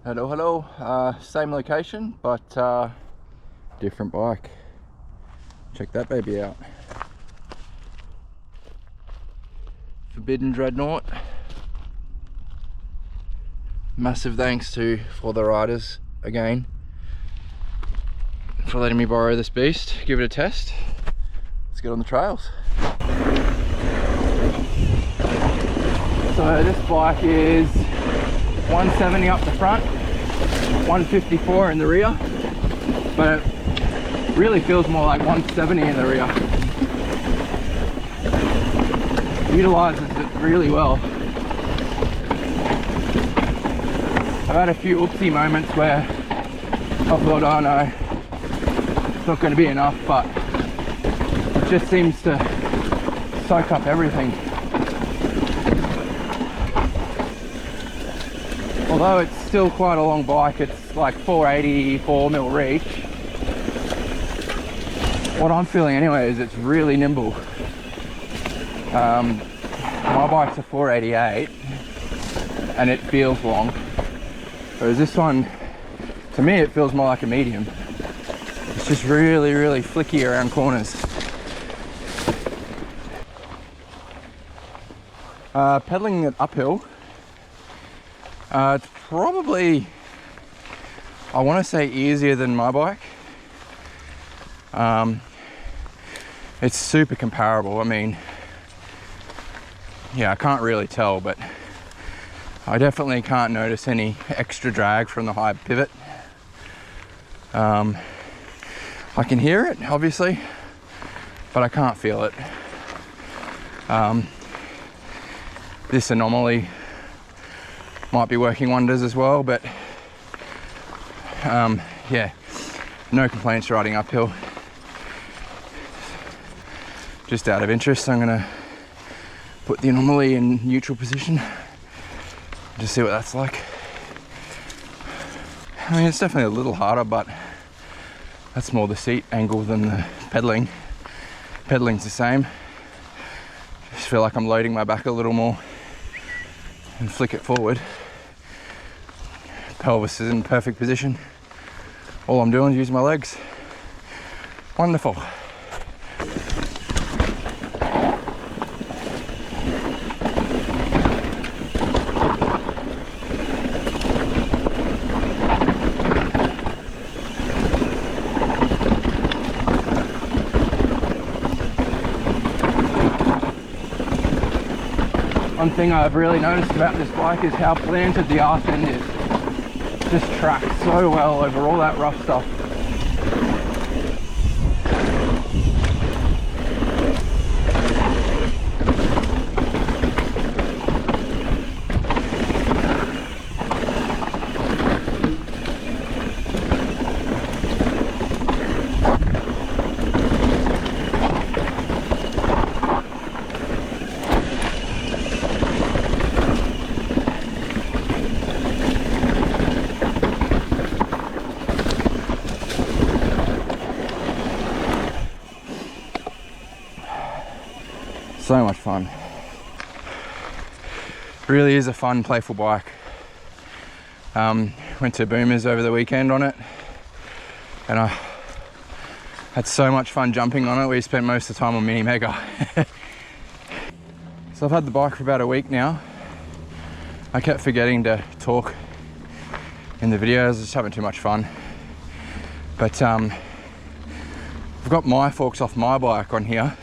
Hello, same location, but different bike. Check that baby out. Forbidden Dreadnought. Massive thanks for the riders again for letting me borrow this beast, give it a test. Let's get on the trails. So this bike is 170 up the front, 154 in the rear, but it really feels more like 170 in the rear. Utilizes it really well. I've had a few oopsie moments where I thought, oh no, it's not going to be enough, but it just seems to soak up everything. Although it's still quite a long bike, it's like 484mm reach. What I'm feeling anyway is it's really nimble. My bike's a 488 and it feels long. Whereas this one, to me, it feels more like a medium. It's just really flicky around corners. Pedaling it uphill, it's probably, I want to say, easier than my bike. It's super comparable. I mean, yeah, I can't really tell, but I definitely can't notice any extra drag from the high pivot. I can hear it, obviously, but I can't feel it. This anomaly might be working wonders as well, but yeah, no complaints riding uphill. Just out of interest, I'm gonna put the anomaly in neutral position. Just see what that's like. I mean, it's definitely a little harder, but that's more the seat angle than the pedaling. Pedaling's the same. Just feel like I'm loading my back a little more and flick it forward. Pelvis is in perfect position. All I'm doing is using my legs. Wonderful. One thing I've really noticed about this bike is how planted the arse end is. It just tracks so well over all that rough stuff. So much fun. Really is a fun, playful bike. Went to Boomers over the weekend on it, and I had so much fun jumping on it. We spent most of the time on Mini Mega. So I've had the bike for about a week now. I kept forgetting to talk in the videos, I was just having too much fun. But I've got my forks off my bike on here.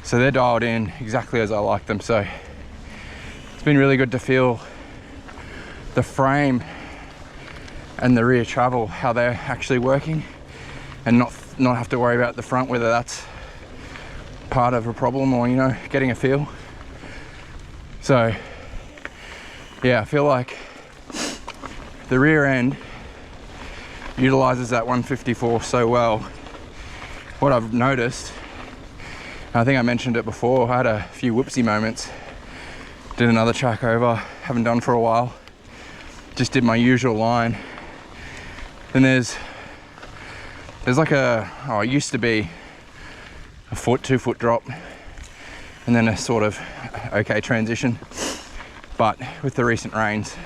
So they're dialed in exactly as I like them. So it's been really good to feel the frame and the rear travel, how they're actually working, and not have to worry about the front, whether that's part of a problem or, you know, getting a feel. So yeah, I feel like the rear end utilizes that 154 so well. What I've noticed, I think I mentioned it before, I had a few whoopsie moments. Did another track over, haven't done for a while. Just did my usual line. Then there's like it used to be a 2 foot drop, and then a sort of okay transition. But with the recent rains,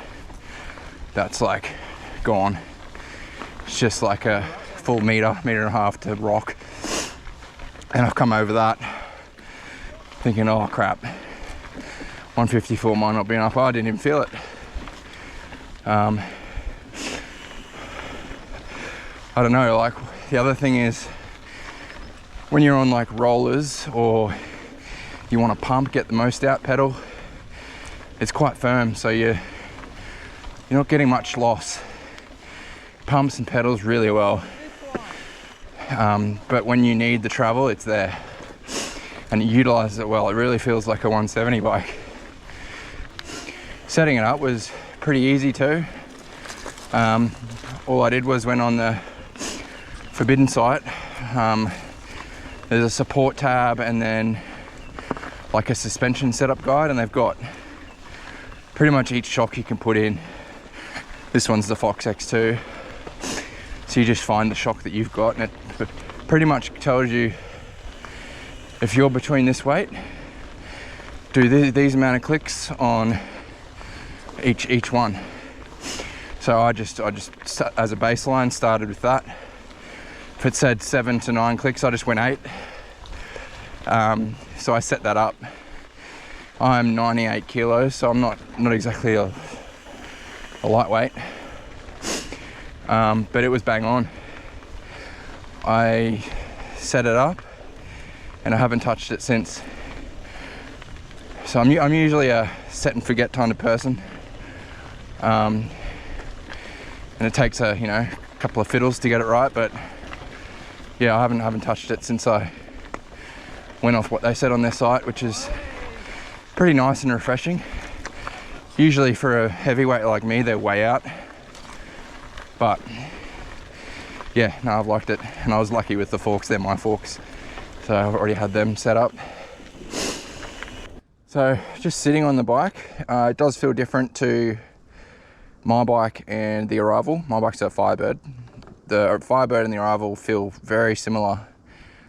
that's like gone. It's just like a full meter and a half to rock. And I've come over that thinking, oh crap, 154 might not be enough. I didn't even feel it. I don't know, like the other thing is when you're on like rollers or you want to pump, get the most out pedal, it's quite firm, so you're not getting much loss. Pumps and pedals really well, but when you need the travel, it's there and it utilizes it well. It really feels like a 170 bike. Setting it up was pretty easy too. All I did was went on the Forbidden site. There's a support tab and then like a suspension setup guide, and they've got pretty much each shock you can put in. This one's the Fox X2, so you just find the shock that you've got, and it pretty much tells you if you're between this weight, do these amount of clicks on each one. So I just as a baseline started with that. If it said 7 to 9 clicks, I just went 8. So I set that up. I'm 98 kilos, so I'm not exactly a lightweight, but it was bang on. I set it up and I haven't touched it since. So I'm usually a set and forget kind of person, and it takes a couple of fiddles to get it right, but yeah, I haven't touched it since I went off what they said on their site, which is pretty nice and refreshing. Usually for a heavyweight like me, they're way out, but yeah, no, I've liked it, and I was lucky with the forks. They're my forks, so I've already had them set up. So just sitting on the bike, it does feel different to my bike and the Arrival. My bike's a Firebird. The Firebird and the Arrival feel very similar,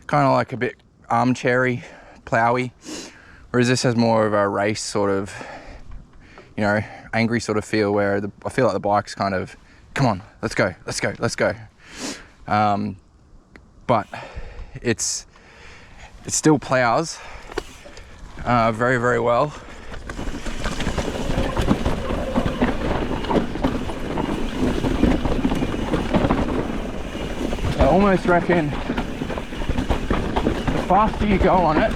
kind of like a bit armchairy, plowy, whereas this has more of a race sort of, angry sort of feel, where I feel like the bike's kind of, come on, let's go. But it still plows very, very well. I almost reckon the faster you go on it,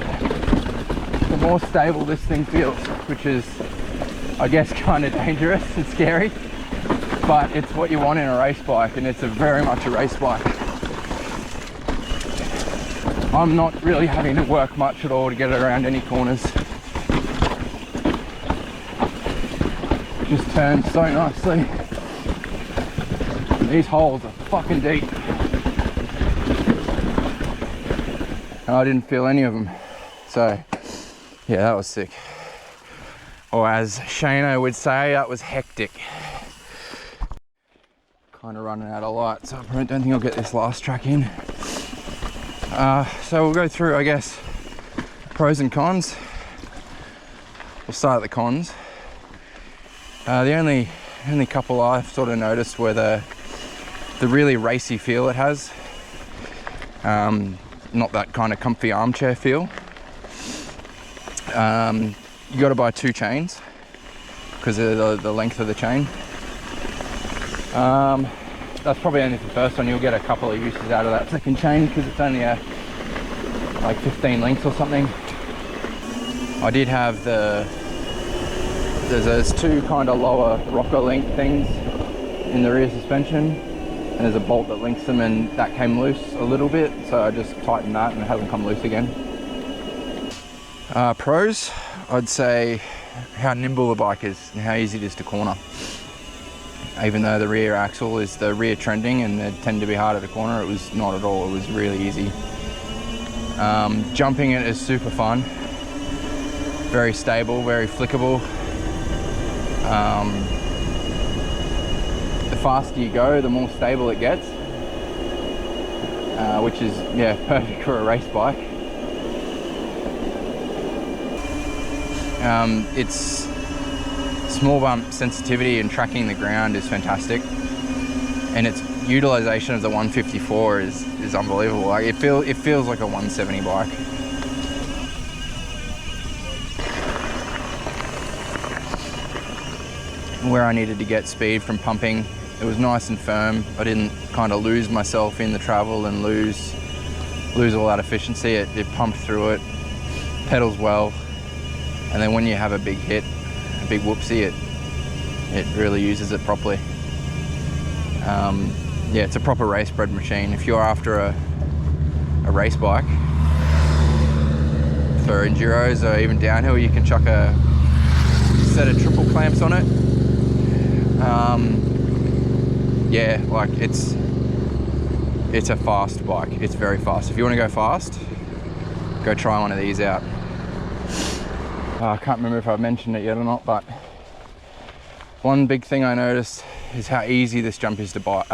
the more stable this thing feels, which is, I guess, kind of dangerous and scary, but it's what you want in a race bike, and it's very much a race bike. I'm not really having to work much at all to get it around any corners. Just turns so nicely. And these holes are fucking deep. And I didn't feel any of them. So yeah, that was sick. Or as Shano would say, that was hectic. Kind of running out of light, so I don't think I'll get this last track in. So we'll go through, I guess, pros and cons. We'll start at the cons. The only couple I've sort of noticed were the really racy feel it has. Not that kind of comfy armchair feel. You got to buy 2 chains because of the length of the chain. That's probably only the first one. You'll get a couple of uses out of that second chain because it's only like 15 links or something. I did have there's 2 kind of lower rocker link things in the rear suspension, and there's a bolt that links them, and that came loose a little bit, so I just tightened that and it hasn't come loose again. Pros, I'd say how nimble the bike is and how easy it is to corner. Even though the rear axle is the rear trending and they tend to be harder to corner, it was not at all. It was really easy. Jumping it is super fun. Very stable, very flickable. The faster you go, the more stable it gets, which is, yeah, perfect for a race bike. Small bump sensitivity and tracking the ground is fantastic, and its utilization of the 154 is unbelievable. Like it feels like a 170 bike. Where I needed to get speed from pumping, it was nice and firm. I didn't kind of lose myself in the travel and lose all that efficiency. It pumped through it, pedals well, and then when you have a big hit, a big whoopsie, it really uses it properly. Yeah, it's a proper race bred machine. If you're after a race bike for enduros or even downhill, you can chuck a set of triple clamps on it. Yeah, like it's a fast bike. It's very fast. If you want to go fast, go try one of these out. I can't remember if I've mentioned it yet or not, but one big thing I noticed is how easy this jump is to buy.